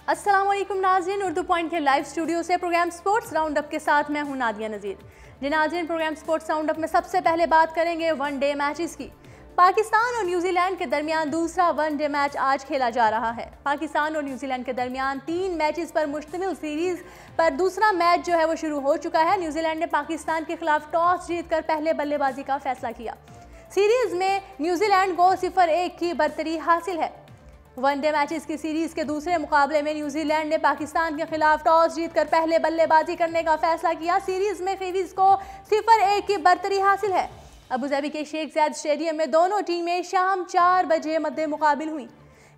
अस्सलाम वालेकुम नाज़रीन, उर्दू पॉइंट के लाइव स्टूडियो से प्रोग्राम स्पोर्ट्स राउंड अप के साथ मैं हूं नादिया नज़ीर। जी नाज़रीन, प्रोग्राम स्पोर्ट्स राउंड अप में सबसे पहले बात करेंगे वनडे मैचेस की। पाकिस्तान और न्यूजीलैंड के दरमियान दूसरा वनडे मैच आज खेला जा रहा है। पाकिस्तान और न्यूजीलैंड के दरमियान 3 मैचेस पर मुश्तमिल सीरीज़ पर दूसरा मैच जो है वो शुरू हो चुका है। न्यूजीलैंड ने पाकिस्तान के खिलाफ टॉस जीतकर पहले बल्लेबाजी का फैसला किया। सीरीज़ में न्यूजीलैंड को 0-1 की बरतरी हासिल है। वनडे मैचेस की सीरीज़ के दूसरे मुकाबले में न्यूजीलैंड ने पाकिस्तान के खिलाफ टॉस जीतकर पहले बल्लेबाजी करने का फैसला किया। सीरीज़ में किवीज़ को 0-1 की बरतरी हासिल है। अबू धाबी के शेख ज़ायद स्टेडियम में दोनों टीमें शाम 4 बजे मद्दे मुकाबिल हुई।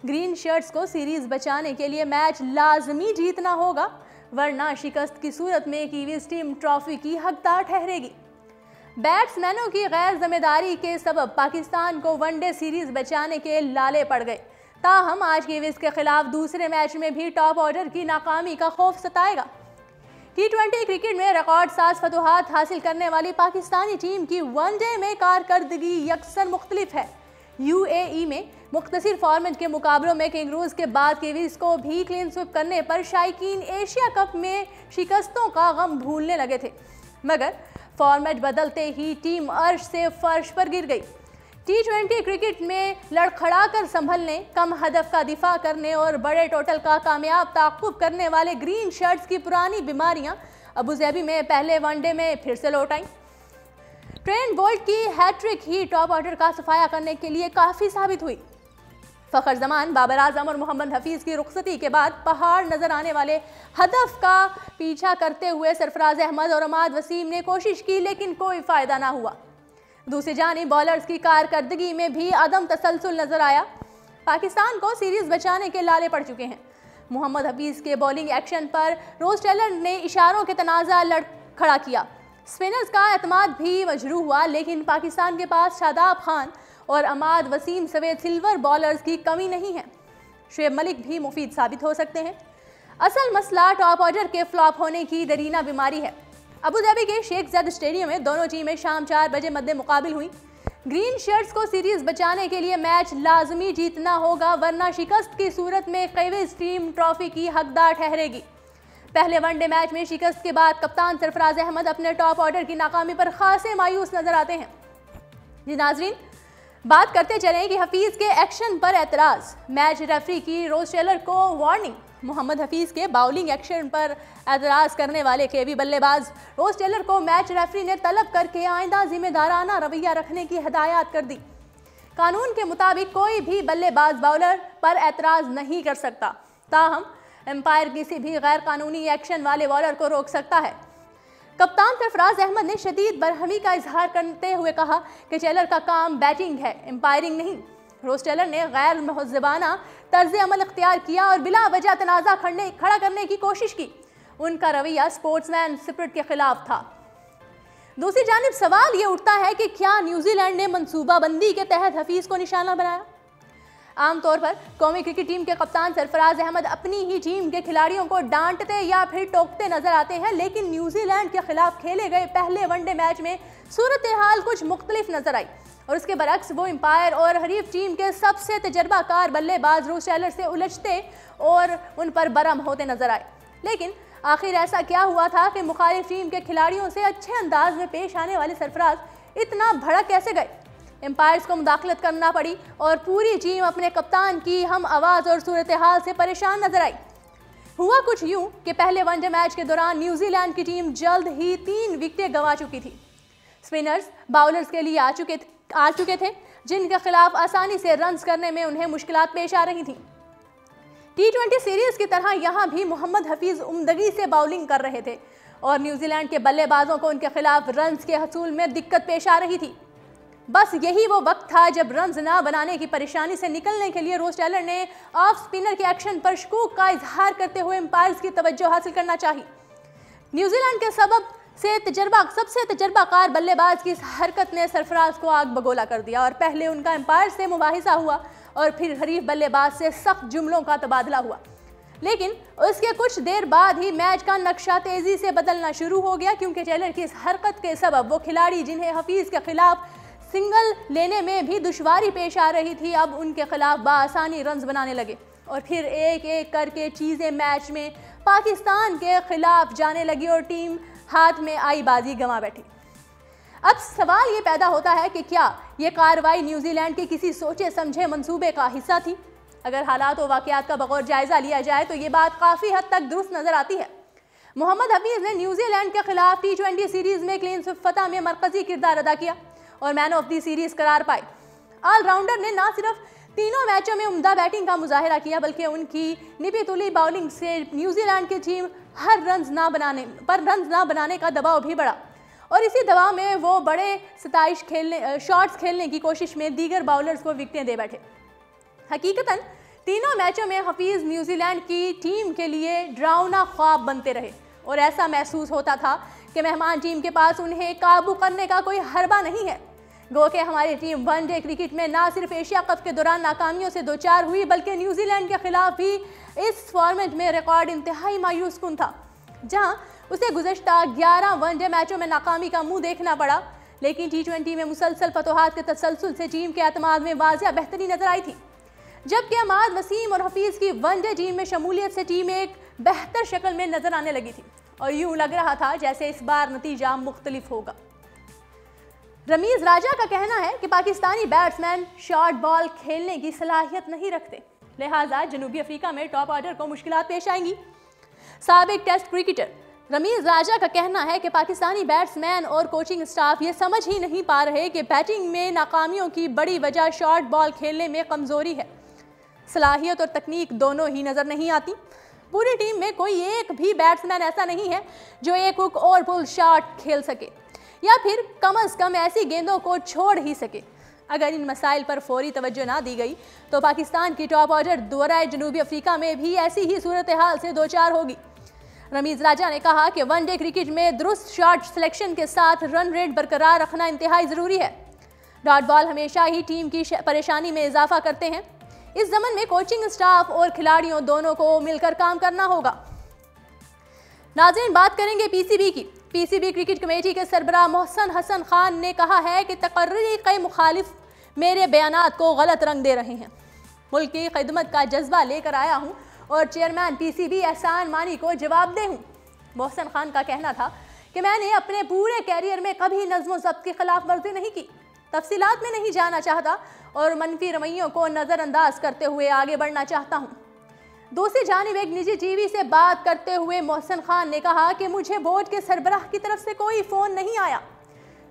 ग्रीन शर्ट्स को सीरीज़ बचाने के लिए मैच लाजमी जीतना होगा, वरना शिकस्त की सूरत में किवीज़ टीम ट्रॉफी की हकदार ठहरेगी। बैट्समैनों की गैर जिम्मेदारी के सबब पाकिस्तान को वनडे सीरीज़ बचाने के लाले पड़ गए। ताहम आज किवीज़ के खिलाफ दूसरे मैच में भी टॉप ऑर्डर की नाकामी का खौफ सताएगा। T20 क्रिकेट में रिकॉर्ड 7 फतुहात हासिल करने वाली पाकिस्तानी टीम की वनडे में कारकर्दगी यकसन मुख्तलिफ है। UAE में मुख्तसर फॉर्मेट के मुकाबलों में किंगरूज के बाद किवीज़ को भी क्लीन स्वीप करने पर शायकीन एशिया कप में शिकस्तों का गम भूलने लगे थे, मगर फॉर्मेट बदलते ही टीम अर्श से फर्श पर गिर गई। T20 क्रिकेट में लड़खड़ाकर संभलने, कम हदफ का दिफा करने और बड़े टोटल का कामयाब ताक़ुब करने वाले ग्रीन शर्ट्स की पुरानी बीमारियां अबू धाबी में पहले वनडे में फिर से लौट आईं। ट्रेंट बोल्ट की हैट्रिक ही टॉप ऑर्डर का सफाया करने के लिए काफ़ी साबित हुई। फ़खर जमान, बाबर आजम और मोहम्मद हफीज़ की रुखसती के बाद पहाड़ नजर आने वाले हदफ का पीछा करते हुए सरफराज अहमद और अमाद वसीम ने कोशिश की, लेकिन कोई फ़ायदा ना हुआ। दूसरी जानिब बॉलर्स की कारकर्दगी में भी अदम तसलसल नजर आया। पाकिस्तान को सीरीज बचाने के लाले पड़ चुके हैं। मोहम्मद हफीज़ के बॉलिंग एक्शन पर रोज टेलर ने इशारों के तनाज़ा खड़ा किया। स्पिनर्स का एतमाद भी मजरूह हुआ, लेकिन पाकिस्तान के पास शादाब खान और अमाद वसीम समेत सिल्वर बॉलर्स की कमी नहीं है। शुएब मलिक भी मुफीद साबित हो सकते हैं। असल मसला टॉप ऑर्डर के फ्लॉप होने की दरीना बीमारी है। अबू धाबी के शेख ज़ायद स्टेडियम में दोनों टीमें शाम 4 बजे मद्दे मुकाबिल हुई। ग्रीन शर्ट्स को सीरीज बचाने के लिए मैच लाजमी जीतना होगा, वरना शिकस्त की सूरत में किवीज़ टीम ट्रॉफी की हकदार ठहरेगी। पहले वनडे मैच में शिकस्त के बाद कप्तान सरफराज अहमद अपने टॉप ऑर्डर की नाकामी पर खासे मायूस नजर आते हैं। जी नाजरीन, बात करते चलें कि हफीज़ के एक्शन पर एतराज़, मैच रेफरी की रोज टेलर को वार्निंग। मोहम्मद हफीज़ के बाउलिंग एक्शन पर एतराज़ करने वाले केवी बल्लेबाज रोज टेलर को मैच रेफरी ने तलब करके आइंदा जिम्मेदाराना रवैया रखने की हिदायत कर दी। कानून के मुताबिक कोई भी बल्लेबाज बाउलर पर एतराज़ नहीं कर सकता, ताहम एम्पायर किसी भी गैर कानूनी एक्शन वाले बॉलर को रोक सकता है। कप्तान सरफराज अहमद ने शदीद बरहमी का इजहार करते हुए कहा कि टेलर का काम बैटिंग है, एम्पायरिंग नहीं। रोज टेलर ने गैर महज़बाना तर्ज अमल इख्तियार किया और बिला वजह तनाज़ा खड़ा करने की कोशिश की। उनका रवैया स्पोर्ट्समैन स्पिरिट के खिलाफ था। दूसरी जानिब सवाल ये उठता है कि क्या न्यूजीलैंड ने मनसूबाबंदी के तहत हफीज़ को निशाना बनाया? आमतौर पर कौमी क्रिकेट टीम के कप्तान सरफराज अहमद अपनी ही टीम के खिलाड़ियों को डांटते या फिर टोकते नजर आते हैं, लेकिन न्यूजीलैंड के खिलाफ खेले गए पहले वनडे मैच में सूरत हाल कुछ मुख्तलिफ नजर आई और उसके बरक्स वो एम्पायर और हरीफ टीम के सबसे तजर्बाकार बल्लेबाज रोज टेलर से उलझते और उन पर बरम होते नजर आए। लेकिन आखिर ऐसा क्या हुआ था कि मुखालिफ टीम के खिलाड़ियों से अच्छे अंदाज में पेश आने वाले सरफराज इतना भड़क कैसे गए? एम्पायर्स को मुदाखलत करना पड़ी और पूरी टीम अपने कप्तान की हम आवाज़ और सूरत हाल से परेशान नजर आई। हुआ कुछ यूं कि पहले वनडे मैच के दौरान न्यूजीलैंड की टीम जल्द ही 3 विकेटें गंवा चुकी थी। स्पिनर्स बाउलर्स के लिए आ चुके थे, जिनके खिलाफ आसानी से रन्स करने में उन्हें मुश्किलात पेश आ रही थी। T20 सीरीज की तरह यहाँ भी मोहम्मद हफीज़ उम्दगी से बाउलिंग कर रहे थे और न्यूजीलैंड के बल्लेबाजों को उनके खिलाफ रन्स के हसूल में दिक्कत पेश आ रही थी। बस यही वो वक्त था जब रन्स ना बनाने की परेशानी से निकलने के लिए रोज टेलर ने ऑफ स्पिनर के एक्शन पर शकूक का इजहार करते हुए एम्पायर्स की तवज्जो हासिल करना चाहिए। न्यूजीलैंड के सबब से सबसे तजर्बाकार बल्लेबाज की इस हरकत ने सरफराज को आग बगोला कर दिया और पहले उनका एम्पायर से मुबाहिसा हुआ और फिर हरीफ बल्लेबाज से सख्त जुमलों का तबादला हुआ। लेकिन उसके कुछ देर बाद ही मैच का नक्शा तेजी से बदलना शुरू हो गया, क्योंकि टेलर की इस हरकत के सबब वो खिलाड़ी जिन्हें हफीज़ के खिलाफ सिंगल लेने में भी दुश्वारी पेश आ रही थी, अब उनके खिलाफ बाआसानी रन्स बनाने लगे। और फिर एक एक करके चीज़ें मैच में पाकिस्तान के खिलाफ जाने लगी और टीम हाथ में आई बाजी गंवा बैठी। अब सवाल ये पैदा होता है कि क्या ये कार्रवाई न्यूजीलैंड के किसी सोचे समझे मंसूबे का हिस्सा थी? अगर हालात और वाक़यात का बगौर जायज़ा लिया जाए तो ये बात काफ़ी हद तक दुरुस्त नज़र आती है। मोहम्मद हफीज़ ने न्यूजीलैंड के खिलाफ T20 सीरीज़ में क्लीन स्वीप फतह में मरकजी किरदार अदा किया और मैन ऑफ द सीरीज़ करार पाई। ऑलराउंडर ने न सिर्फ तीनों मैचों में उम्दा बैटिंग का मुजाहिरा किया बल्कि उनकी निपी तुली बॉलिंग से न्यूजीलैंड की टीम हर रन्स ना बनाने का दबाव भी बढ़ा और इसी दबाव में वो बड़े शॉट्स खेलने की कोशिश में दीगर बाउलर्स को विकेटें दे बैठे। हकीकतन तीनों मैचों में हफीज़ न्यूजीलैंड की टीम के लिए डरावना ख्वाब बनते रहे और ऐसा महसूस होता था कि मेहमान टीम के पास उन्हें काबू करने का कोई हरबा नहीं है। गो कि हमारी टीम वनडे क्रिकेट में ना सिर्फ एशिया कप के दौरान नाकामियों से दो चार हुई बल्कि न्यूजीलैंड के खिलाफ भी इस फॉर्मेट में रिकॉर्ड इंतहाई मायूस कुन था, जहां उसे गुज़श्ता 11 वनडे मैचों में नाकामी का मुंह देखना पड़ा। लेकिन T20 में मुसलसल फतोहात के तसलसल से टीम के एतमाद में वाज़िया बेहतरी नजर आई थी। जबकि अमाद वसीम और हफीज़ की वनडे टीम में शमूलियत से टीम एक बेहतर शक्ल में नजर आने लगी थी और यूं लग रहा था जैसे इस बार नतीजा मुख्तलिफ होगा। रमीज़ राजा का कहना है कि पाकिस्तानी बैट्समैन शॉर्ट बॉल खेलने की सलाहियत नहीं रखते, लिहाजा जनूबी अफ्रीका में टॉप ऑर्डर को मुश्किलात पेश आएंगी। साबिक टेस्ट क्रिकेटर रमीज़ राजा का कहना है कि पाकिस्तानी बैट्समैन और कोचिंग स्टाफ ये समझ ही नहीं पा रहे कि बैटिंग में नाकामियों की बड़ी वजह शॉर्ट बॉल खेलने में कमज़ोरी है। सलाहियत और तकनीक दोनों ही नज़र नहीं आती। पूरी टीम में कोई एक भी बैट्समैन ऐसा नहीं है जो एक हुक और पुल शॉट खेल सके या फिर कम अज़ कम ऐसी गेंदों को छोड़ ही सके। अगर इन मसाइल पर फौरी तवज्जो ना दी गई तो पाकिस्तान की टॉप ऑर्डर दोहराए जनूबी अफ्रीका में भी ऐसी ही सूरत हाल से दो चार होगी। रमीज़ राजा ने कहा कि वनडे क्रिकेट में दुरुस्त शॉट सिलेक्शन के साथ रन रेट बरकरार रखना इंतहाई ज़रूरी है। डॉट बॉल हमेशा ही टीम की परेशानी में इजाफा करते हैं। इस ज़मन में कोचिंग स्टाफ और खिलाड़ियों दोनों को मिलकर काम करना होगा। नाज़रीन, बात करेंगे पीसीबी की। पीसीबी क्रिकेट कमेटी के सरबराह मोहसिन हसन खान ने कहा है कि तकर्री कई मुखालिफ मेरे बयानात को गलत रंग दे रहे हैं। मुल्क की खिदमत का जज्बा लेकर आया हूँ और चेयरमैन पीसीबी एहसान मानी को जवाबदेह हूँ। मोहसिन खान का कहना था कि मैंने अपने पूरे कैरियर में कभी नज़्म व ज़ब्त की खिलाफ वर्जी नहीं की, तफसीलात में नहीं जाना चाहता और मनफी रवैयों को नज़रअंदाज करते हुए आगे बढ़ना चाहता हूँ। दूसरी जानिब एक निजी टीवी से बात करते हुए मोहसिन खान ने कहा कि मुझे बोर्ड के सरबराह की तरफ से कोई फ़ोन नहीं आया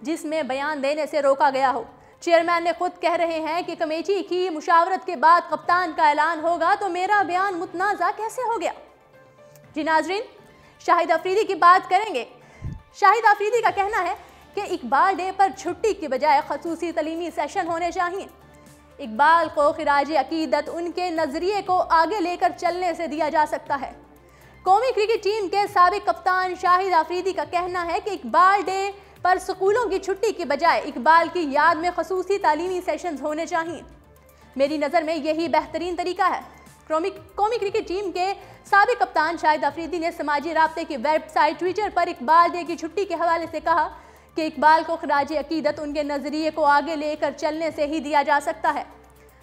जिसमें बयान देने से रोका गया हो। चेयरमैन ने खुद कह रहे हैं कि कमेटी की मुशावरत के बाद कप्तान का ऐलान होगा, तो मेरा बयान मुतनाज़ा कैसे हो गया। जी नाजरीन, शाहिद अफरीदी की बात करेंगे। शाहिद अफरीदी का कहना है कि इकबाल डे पर छुट्टी की बजाय खसूसी तलीमी सेशन होने चाहिए। इकबाल को खिराज अकीदत उनके नज़रिए को आगे लेकर चलने से दिया जा सकता है। कौमी क्रिकेट टीम के साबिक कप्तान शाहिद अफरीदी का कहना है कि इकबाल डे पर स्कूलों की छुट्टी की बजाय इकबाल की याद में खसूसी तालीमी सेशंस होने चाहिए। मेरी नज़र में यही बेहतरीन तरीका है। कौमी क्रिकेट टीम के साबिक कप्तान शाहिद अफरीदी ने समाजी राब्ते की वेबसाइट ट्विटर पर इकबाल डे की छुट्टी के हवाले से कहा कि इकबाल को खिराज अकीदत उनके नज़रिए को आगे लेकर चलने से ही दिया जा सकता है।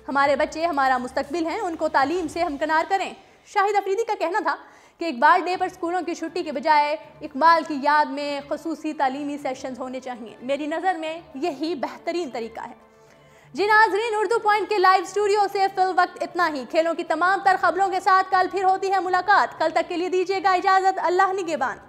हमारे बच्चे हमारा मुस्तकबिल हैं, उनको तालीम से हमकनार करें। शाहिद अफरीदी का कहना था कि इकबाल डे पर स्कूलों की छुट्टी के बजाय इकबाल की याद में खसूसी तालीमी सेशंस होने चाहिए। मेरी नज़र में यही बेहतरीन तरीका है। जी नाजरीन, उर्दू पॉइंट के लाइव स्टूडियो से फिल वक्त इतना ही। खेलों की तमाम तर खबरों के साथ कल फिर होती है मुलाकात। कल तक के लिए दीजिएगा इजाज़त। अल्लाह निगहबान।